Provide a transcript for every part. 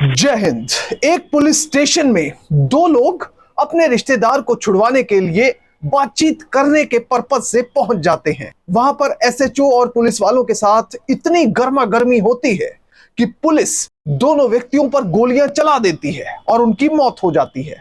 जय हिंद। एक police station में दो लोग अपने रिश्तेदार को छुड़वाने के लिए बातचीत करने के पर्पज से पहुंच जाते हैं। वहां पर एसएचओ और पुलिस वालों के साथ इतनी गर्मा गर्मी होती है कि पुलिस दोनों व्यक्तियों पर गोलियां चला देती है और उनकी मौत हो जाती है।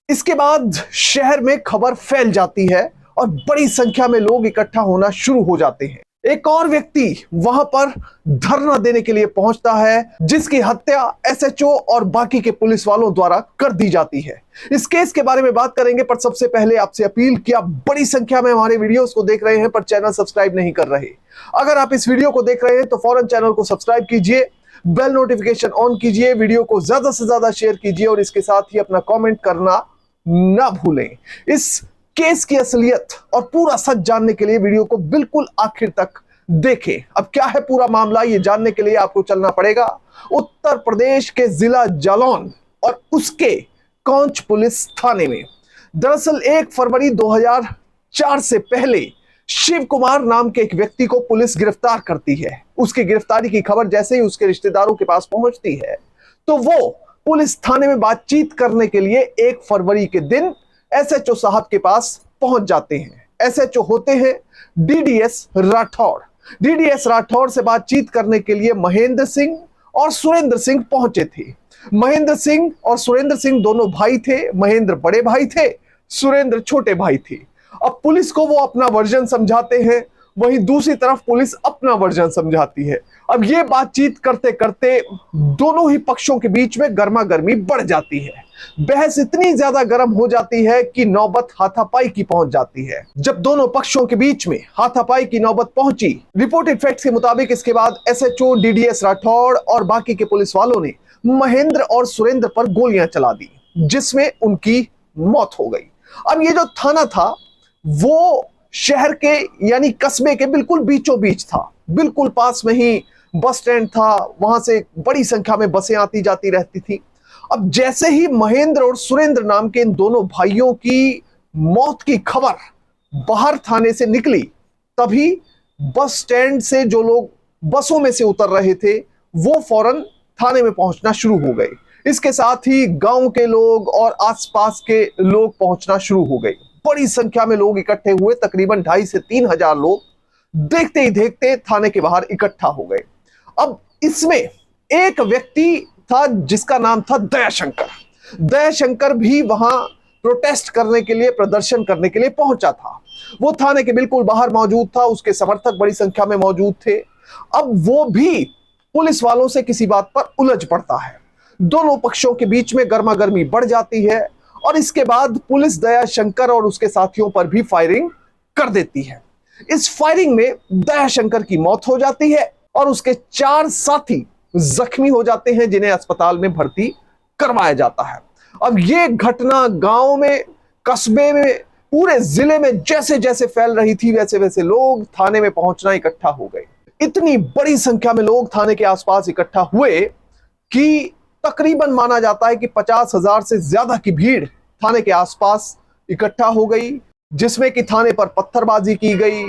इसके बाद शहर में खबर फैल जाती है और बड़ी संख्या में लोग इकट्ठा होना शुरू हो जाते हैं। एक और व्यक्ति वहां पर धरना देने के लिए पहुंचता है, जिसकी हत्या एसएचओ और बाकी के पुलिस वालों द्वारा कर दी जाती है। इस केस के बारे में बात करेंगे, पर सबसे पहले आपसे अपील कि आप बड़ी संख्या में हमारे वीडियोस को देख रहे हैं पर चैनल सब्सक्राइब नहीं कर रहे। अगर आप इस वीडियो को देख रहे हैं तो फौरन चैनल को सब्सक्राइब कीजिए, बेल नोटिफिकेशन ऑन कीजिए, वीडियो को ज्यादा से ज्यादा शेयर कीजिए और इसके साथ ही अपना कॉमेंट करना ना भूलें। इस केस की असलियत और पूरा सच जानने के लिए वीडियो को बिल्कुल आखिर तक देखें। अब क्या है पूरा मामला, ये जानने के लिए आपको चलना पड़ेगा उत्तर प्रदेश के जिला जालौन और उसके कौंच पुलिस थाने में। दरअसल 1 फरवरी 2004 से पहले शिव कुमार नाम के एक व्यक्ति को पुलिस गिरफ्तार करती है। उसकी गिरफ्तारी की खबर जैसे ही उसके रिश्तेदारों के पास पहुंचती है तो वो पुलिस थाने में बातचीत करने के लिए 1 फरवरी के दिन एसएचओ साहब के पास पहुंच जाते हैं। एसएचओ होते हैं डीडीएस राठौड़। डीडीएस राठौड़ से बातचीत करने के लिए महेंद्र सिंह और सुरेंद्र सिंह पहुंचे थे। महेंद्र सिंह और सुरेंद्र सिंह दोनों भाई थे। महेंद्र बड़े भाई थे, सुरेंद्र छोटे भाई थे। अब पुलिस को वो अपना वर्जन समझाते हैं, वहीं दूसरी तरफ पुलिस अपना वर्जन समझाती है। अब ये बातचीत करते करते दोनों ही पक्षों के बीच में गर्मा गर्मी बढ़ जाती है। बहस इतनी ज्यादा गर्म हो जाती है कि नौबत हाथापाई की पहुंच जाती है। जब दोनों पक्षों के बीच में हाथापाई की नौबत पहुंची, रिपोर्टेड फैक्ट्स के मुताबिक इसके बाद एसएचओ डीडीएस राठौड़ और बाकी के पुलिस वालों ने महेंद्र और सुरेंद्र पर गोलियां चला दी, जिसमें उनकी मौत हो गई। अब ये जो थाना था वो शहर के यानी कस्बे के बिल्कुल बीचों बीच था। बिल्कुल पास में ही बस स्टैंड था, वहां से बड़ी संख्या में बसें आती जाती रहती थी। अब जैसे ही महेंद्र और सुरेंद्र नाम के इन दोनों भाइयों की मौत की खबर बाहर थाने से निकली, तभी बस स्टैंड से जो लोग बसों में से उतर रहे थे वो फौरन थाने में पहुंचना शुरू हो गए। इसके साथ ही गांव के लोग और आसपास के लोग पहुंचना शुरू हो गए। बड़ी संख्या में लोग इकट्ठे हुए, तकरीबन 2,500 से 3,000 लोग देखते ही देखते थाने के बाहर इकट्ठा हो गए। अब इसमें एक व्यक्ति था जिसका नाम था दयाशंकर। दयाशंकर भी वहां प्रोटेस्ट करने के लिए, प्रदर्शन करने के लिए पहुंचा था। वो थाने के बिल्कुल बाहर मौजूद था, उसके समर्थक बड़ी संख्या में मौजूद थे। अब वो भी पुलिस वालों से किसी बात पर उलझ पड़ता है। दोनों पक्षों के बीच में गर्मा गर्मी बढ़ जाती है और इसके बाद पुलिस दयाशंकर और उसके साथियों पर भी फायरिंग कर देती है। इस फायरिंग में दयाशंकर की मौत हो जाती है और उसके 4 साथी जख्मी हो जाते हैं, जिन्हें अस्पताल में भर्ती करवाया जाता है। अब यह घटना गांव में, कस्बे में, पूरे जिले में जैसे जैसे फैल रही थी वैसे वैसे लोग थाने में पहुंचना इकट्ठा हो गए। इतनी बड़ी संख्या में लोग थाने के आसपास इकट्ठा हुए कि तकरीबन माना जाता है कि 50,000 से ज्यादा की भीड़ थाने के आसपास इकट्ठा हो गई, जिसमें कि थाने पर पत्थरबाजी की गई,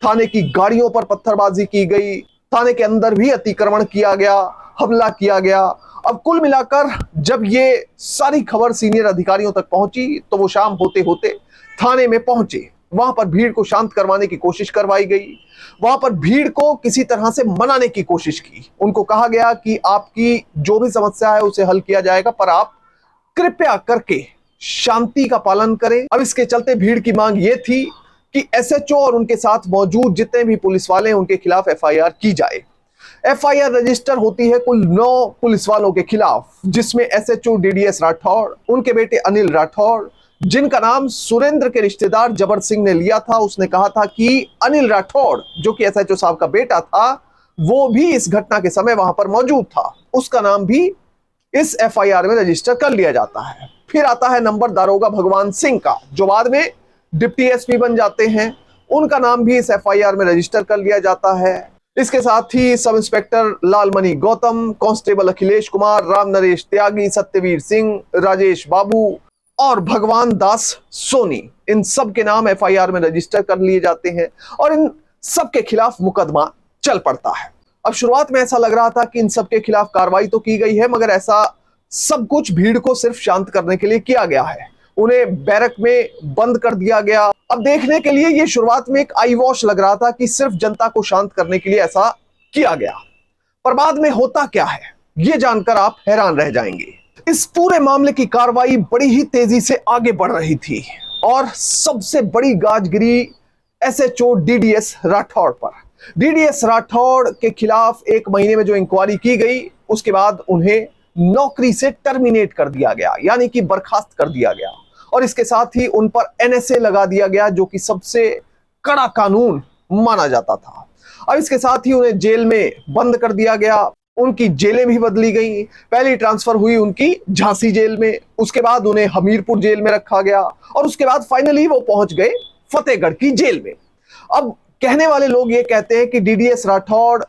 थाने की गाड़ियों पर पत्थरबाजी की गई, थाने के अंदर भी अतिक्रमण किया गया, हमला किया गया। अब कुल मिलाकर जब ये सारी खबर सीनियर अधिकारियों तक पहुंची तो वो शाम होते होते थाने में पहुंचे। वहां पर भीड़ को शांत करवाने की कोशिश करवाई गई। वहां पर भीड़ को किसी तरह से मनाने की कोशिश की। उनको कहा गया कि आपकी जो भी समस्या है उसे हल किया जाएगा, पर आप कृपया करके शांति का पालन करें। अब इसके चलते भीड़ की मांग यह थी कि एसएचओ और उनके साथ मौजूद जितने भी पुलिस वाले हैं उनके खिलाफ एफआईआर की जाए। एफआईआर रजिस्टर होती है कुल 9 पुलिस वालों के खिलाफ, जिसमें एसएचओ डीडीएस राठौड़, उनके बेटे अनिल राठौड़, जिनका नाम सुरेंद्र के रिश्तेदार जबर सिंह ने लिया था। उसने कहा था कि अनिल राठौड़ जो कि एसएचओ साहब का बेटा था, वो भी इस घटना के समय वहां पर मौजूद था। उसका नाम भी इस एफआईआर में रजिस्टर कर लिया जाता है। फिर आता है नंबर दारोगा भगवान सिंह का, जो बाद में डिप्टी एसपी बन जाते हैं। उनका नाम भी इस एफआईआर में रजिस्टर कर लिया जाता है। इसके साथ ही sub inspector Lalmani Gautam, constable Akhilesh Kumar, Ram Naresh Tyagi, Satyaveer Singh, Rajesh Babu और भगवान दास सोनी, इन सब के नाम एफआईआर में रजिस्टर कर लिए जाते हैं और इन सब के खिलाफ मुकदमा चल पड़ता है। अब शुरुआत में ऐसा लग रहा था कि इन सब के खिलाफ कार्रवाई तो की गई है, मगर ऐसा सब कुछ भीड़ को सिर्फ शांत करने के लिए किया गया है। उन्हें बैरक में बंद कर दिया गया। अब देखने के लिए ये शुरुआत में एक आई वॉश लग रहा था कि सिर्फ जनता को शांत करने के लिए ऐसा किया गया, पर बाद में होता क्या है ये जानकर आप हैरान रह जाएंगे। इस पूरे मामले की कार्रवाई बड़ी ही तेजी से आगे बढ़ रही थी और सबसे बड़ी गाजगिरी एसएचओ डीडीएस राठौड़ पर। डीडीएस राठौड़ के खिलाफ 1 महीने में जो इंक्वायरी की गई, उसके बाद उन्हें नौकरी से टर्मिनेट कर दिया गया, यानी कि बर्खास्त कर दिया गया। और इसके साथ ही उन पर एनएसए लगा दिया गया, जो कि सबसे कड़ा कानून माना जाता था। अब इसके साथ ही उन्हें जेल में बंद कर दिया गया। उनकी जेलें भी बदली गई। पहली ट्रांसफर हुई उनकी झांसी जेल में, उसके बाद उन्हें हमीरपुर जेल में रखा गया और उसके बाद फाइनली वो पहुंच गए फतेहगढ़ की जेल में। अब कहने वाले लोग ये कहते हैं कि डीडीएस राठौड़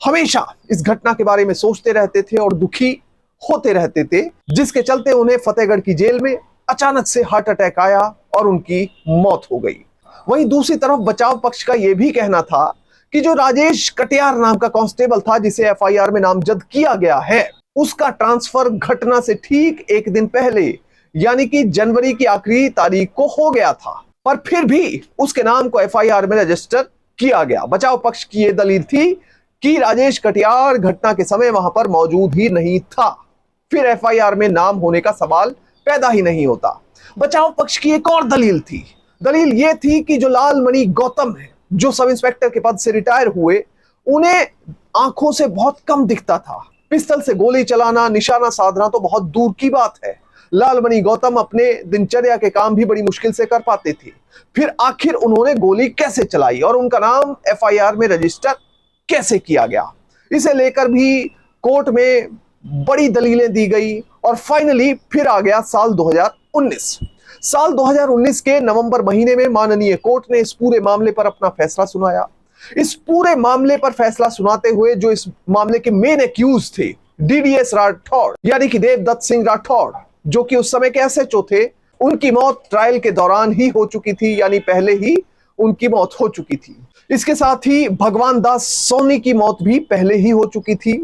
हमेशा इस घटना के बारे में सोचते रहते थे और दुखी होते रहते थे, जिसके चलते उन्हें फतेहगढ़ की जेल में अचानक से हार्ट अटैक आया और उनकी मौत हो गई। वहीं दूसरी तरफ बचाव पक्ष का यह भी कहना था कि जो राजेश कटियार नाम का कांस्टेबल था, जिसे एफआईआर में नामजद किया गया है, उसका ट्रांसफर घटना से ठीक 1 दिन पहले यानी कि जनवरी की आखिरी तारीख को हो गया था, पर फिर भी उसके नाम को एफआईआर में रजिस्टर किया गया। बचाव पक्ष की यह दलील थी कि राजेश कटियार घटना के समय वहां पर मौजूद ही नहीं था, फिर एफआईआर में नाम होने का सवाल पैदा ही नहीं होता। बचाव पक्ष की एक और दलील थी। दलील यह थी कि जो लालमणि गौतम है, जो सब इंस्पेक्टर के पद से रिटायर हुए, उन्हें आंखों से बहुत कम दिखता था। पिस्टल से गोली चलाना, निशाना साधना तो बहुत दूर की बात है। लालमणि गौतम अपने दिनचर्या के काम भी बड़ी मुश्किल से कर पाते थे। फिर आखिर उन्होंने गोली कैसे चलाई और उनका नाम एफआईआर में रजिस्टर कैसे किया गया, इसे लेकर भी कोर्ट में बड़ी दलीलें दी गई और फाइनली फिर आ गया साल 2019। साल 2019 के नवंबर महीने में माननीय कोर्ट ने इस पूरे मामले पर अपना फैसला सुनाया। इस पूरे मामले पर फैसला सुनाते हुए जो इस मामले के मेन एक्यूज थे, डीडीएस राठौड़ यानी कि देवदत्त सिंह राठौड़, जो कि उस समय के एसएचओ थे, उनकी मौत ट्रायल के दौरान ही हो चुकी थी, यानी पहले ही उनकी मौत हो चुकी थी। इसके साथ ही भगवान दास सोनी की मौत भी पहले ही हो चुकी थी।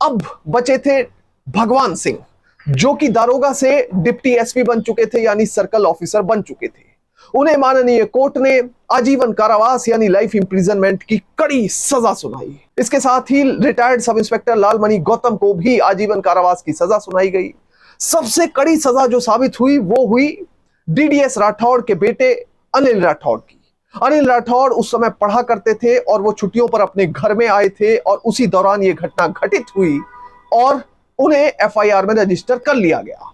अब बचे थे भगवान सिंह, जो कि दारोगा से डिप्टी एसपी बन चुके थे, यानी सर्कल ऑफिसर बन चुके थे। उन्हें माननीय कोर्ट ने आजीवन कारावास यानी लाइफ इंप्रिजनमेंट की कड़ी सजा सुनाई। इसके साथ ही retired sub inspector Lalmani Gautam को भी आजीवन कारावास की सजा सुनाई गई। सबसे कड़ी सजा जो साबित हुई वो हुई डीडीएस राठौड़ के बेटे अनिल राठौड़ की। अनिल राठौड़ उस समय पढ़ा करते थे और वो छुट्टियों पर अपने घर में आए थे और उसी दौरान ये घटना घटित हुई और उन्हें एफआईआर में रजिस्टर कर लिया गया।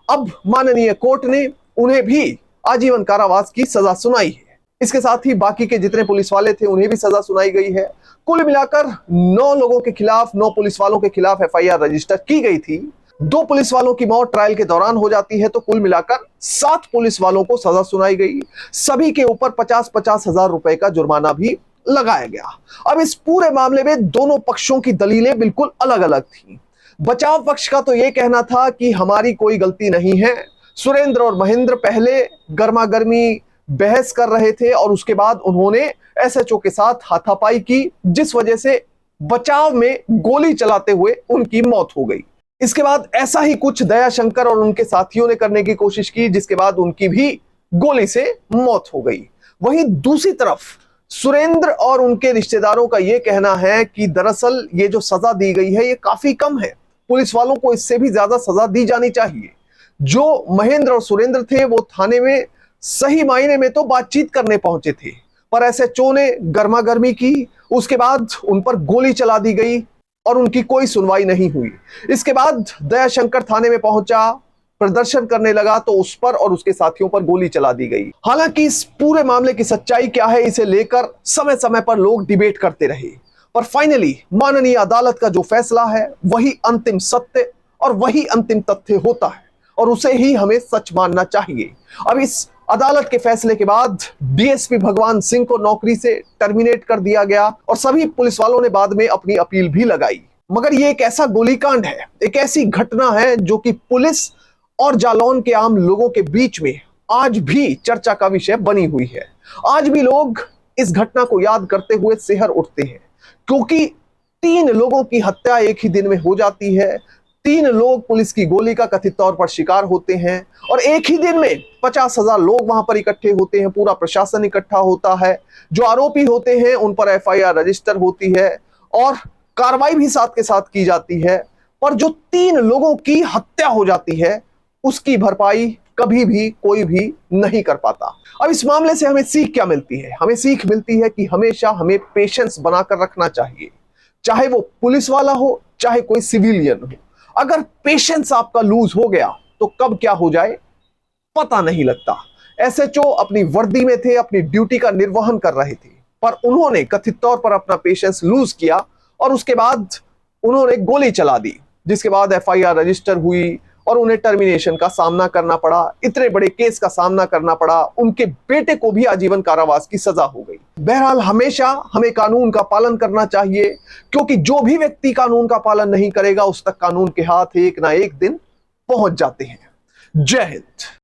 अब माननीय कोर्ट ने उन्हें भी आजीवन कारावास की सजा सुनाई है। इसके साथ ही बाकी के जितने पुलिस वाले थे उन्हें भी सजा सुनाई गई है। कुल मिलाकर 9 लोगों के खिलाफ, 9 पुलिस वालों के खिलाफ एफआईआर रजिस्टर की गई थी। 2 पुलिस वालों की मौत ट्रायल के दौरान हो जाती है, तो कुल मिलाकर 7 पुलिस वालों को सजा सुनाई गई। सभी के ऊपर 50-50 हजार रुपए का जुर्माना भी लगाया गया। अब इस पूरे मामले में दोनों पक्षों की दलीलें बिल्कुल अलग अलग थी। बचाव पक्ष का तो यह कहना था कि हमारी कोई गलती नहीं है, सुरेंद्र और महेंद्र पहले गर्मा गर्मी बहस कर रहे थे और उसके बाद उन्होंने एसएचओ के साथ हाथापाई की, जिस वजह से बचाव में गोली चलाते हुए उनकी मौत हो गई। इसके बाद ऐसा ही कुछ दयाशंकर और उनके साथियों ने करने की कोशिश की, जिसके बाद उनकी भी गोली से मौत हो गई। वहीं दूसरी तरफ सुरेंद्र और उनके रिश्तेदारों का यह कहना है कि दरअसल ये जो सजा दी गई है ये काफी कम है, पुलिस वालों को इससे भी ज्यादा सजा दी जानी चाहिए। जो महेंद्र और सुरेंद्र थे वो थाने में सही मायने में तो बातचीत करने पहुंचे थे, पर एसएचओ ने गर्मा गर्मी की, उसके बाद उन पर गोली चला दी गई और उनकी कोई सुनवाई नहीं हुई। इसके बाद दयाशंकर थाने में पहुंचा, प्रदर्शन करने लगा, तो उस पर और उसके साथियों पर गोली चला दी गई। हालांकि इस पूरे मामले की सच्चाई क्या है, इसे लेकर समय समय पर लोग डिबेट करते रहे, पर फाइनली माननीय अदालत का जो फैसला है वही अंतिम सत्य और वही अंतिम तथ्य होता है और उसे ही हमें सच मानना चाहिए। अब इस अदालत के फैसले के बाद डीएसपी भगवान सिंह को नौकरी से टर्मिनेट कर दिया गया और सभी पुलिस वालों ने बाद में अपनी अपील भी लगाई। मगर ये एक ऐसा गोलीकांड है, एक ऐसी घटना है जो कि पुलिस और जालौन के आम लोगों के बीच में आज भी चर्चा का विषय बनी हुई है। आज भी लोग इस घटना को याद करते हुए सिहर उठते हैं, क्योंकि 3 लोगों की हत्या एक ही दिन में हो जाती है। 3 लोग पुलिस की गोली का कथित तौर पर शिकार होते हैं और एक ही दिन में 50,000 लोग वहां पर इकट्ठे होते हैं, पूरा प्रशासन इकट्ठा होता है, जो आरोपी होते हैं उन पर एफआईआर रजिस्टर होती है और कार्रवाई भी साथ के साथ की जाती है। पर जो 3 लोगों की हत्या हो जाती है उसकी भरपाई कभी भी कोई भी नहीं कर पाता। अब इस मामले से हमें सीख क्या मिलती है? हमें सीख मिलती है कि हमेशा हमें पेशेंस बनाकर रखना चाहिए, चाहे वो पुलिस वाला हो चाहे कोई सिविलियन हो। अगर पेशेंस आपका लूज हो गया तो कब क्या हो जाए पता नहीं लगता। एसएचओ अपनी वर्दी में थे, अपनी ड्यूटी का निर्वहन कर रहे थे, पर उन्होंने कथित तौर पर अपना पेशेंस लूज किया और उसके बाद उन्होंने गोली चला दी, जिसके बाद एफआईआर रजिस्टर हुई और उन्हें टर्मिनेशन का सामना करना पड़ा, इतने बड़े केस का सामना करना पड़ा, उनके बेटे को भी आजीवन कारावास की सजा हो गई। बहरहाल हमेशा हमें कानून का पालन करना चाहिए, क्योंकि जो भी व्यक्ति कानून का पालन नहीं करेगा उस तक कानून के हाथ एक ना एक दिन पहुंच जाते हैं। जय हिंद।